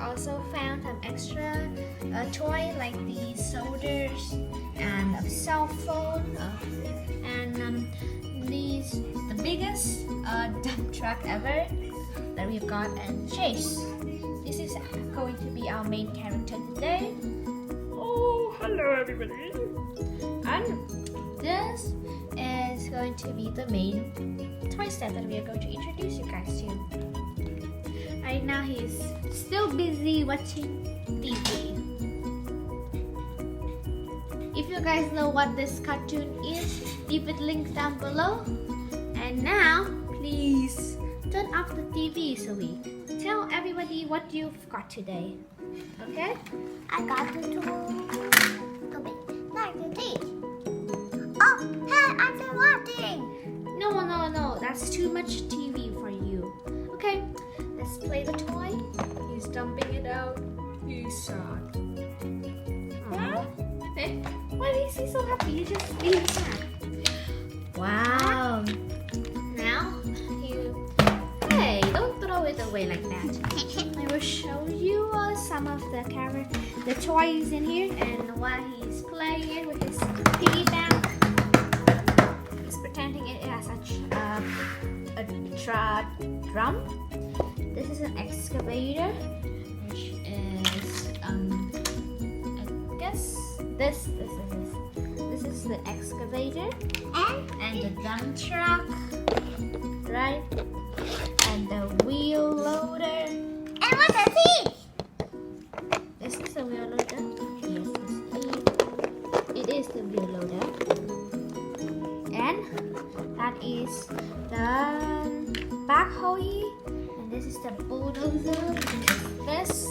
also found some extra toy like these solders and a cell phone and these the biggest dump truck ever that we've got and Chase. This is going to be our main character today. Oh, hello everybody. And this is going to be the main toy set that we are going to introduce you guys to. Right now he's still busy watching TV. If you guys know what this cartoon is, leave it link down below. And now, please turn off the TV so we tell everybody what you've got today. Okay? I got the tool. Like this. Oh, hey, I'm still watching. No, that's too much TV for you. Okay, let's play the toy. He's dumping it out. He's sad. Aww. Hey, why is he so happy? He's just being sad. Wow. Now, hey, don't throw it away like that. I will show you some of the toys in here and while he's playing with his piggy bank. He's pretending it has a drum. This is an excavator, which is I guess this is the excavator and the dump truck, right? And the wheel loader. And what's the seat? This is the wheel loader. Yes, it is the wheel loader. And that is the backhoe. And this is the bulldozer. This.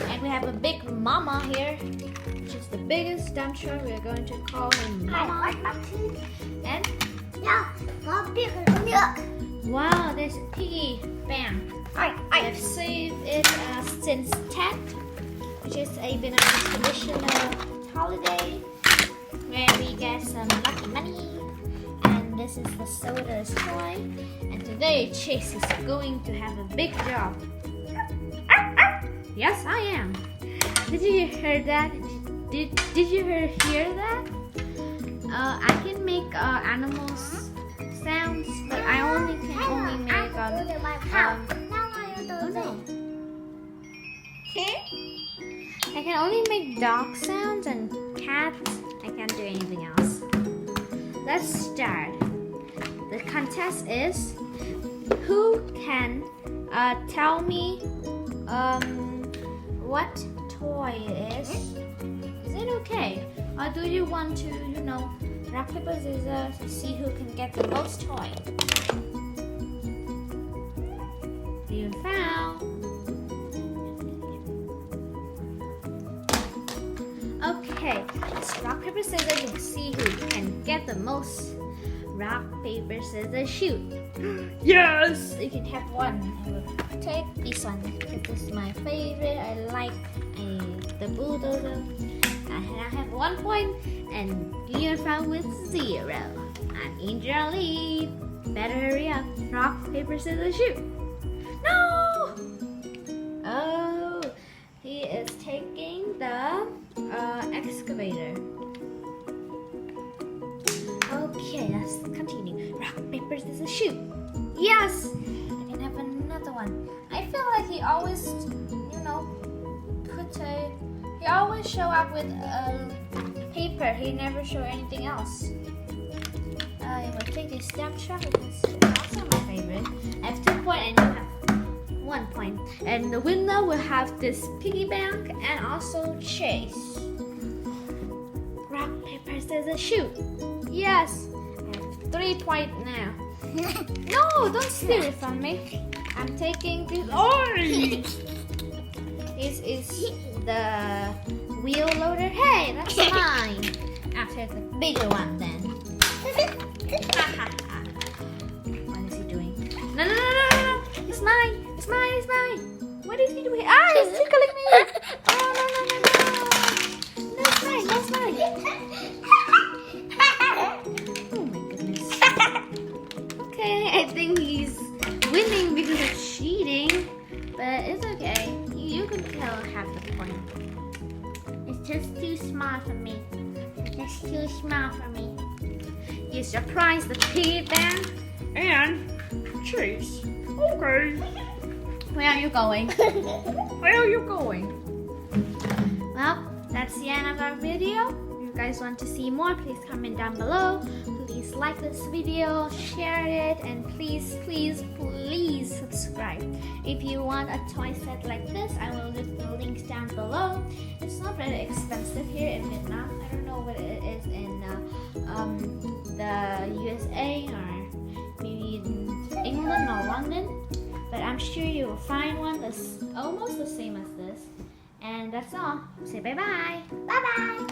And we have a big mama here, which is the biggest dump truck. We are going to call him Mama. And Yeah, I'll pick it up. wow, there's a piggy bank. I've saved it since Tet, which is a Vietnamese traditional holiday where we get some lucky money. And this is the soda's toy. And today Chase is going to have a big job. Yes, I am. Did you hear that? Did you hear that? I can make animals sounds, but I can only make Now I oh no. I can only make dog sounds and cats. I can't do anything else. Let's start. The contest is who can tell me what toy it is. Is it okay? Or do you want to, rock, paper, scissors to see who can get the most toy? You found. Okay, let's rock, paper, scissors and see who can get the most. Rock, paper, scissors, shoot. Yes! You can have one. I will take this one. This is my favorite. I like the bulldozer. I now have 1 point and Leon found with 0. I'm in your lead. Better hurry up. Rock, paper, scissors, shoot. No! Oh, he is taking the excavator. Okay, let's continue. Rock, paper, scissors, shoot. Yes! I can have another one. I feel like he always, he always show up with paper. He never show anything else. I will take this dump truck because it's also my favorite. I have 2 points and you have 1 point. And the winner will have this piggy bank and also Chase. Rock, paper, scissors, shoot. Yes! I have 3 points now. No, don't steal it from me. I'm taking this. Oi! This is the wheel loader. Hey, that's mine. I'll take the bigger one then. What is he doing? No. It's mine. It's mine. What is he doing? Ah, he's tickling me. Oh, no. That's mine. Oh my goodness. Okay, I think he's winning because of cheating, but it's okay. You can he'll have the point. It's just too small for me. It's too small for me. You surprised the pig then? And cheese. Okay. Where are you going? Where are you going? Well, that's the end of our video. If you guys want to see more, please comment down below. Please like this video, share it, and please subscribe. If you want a toy set like this, I will leave the links down below. It's not very expensive here in Vietnam. I don't know what it is in the USA or maybe in England or London, but I'm sure you will find one that's almost the same as this. And that's all. Say bye-bye. Bye bye.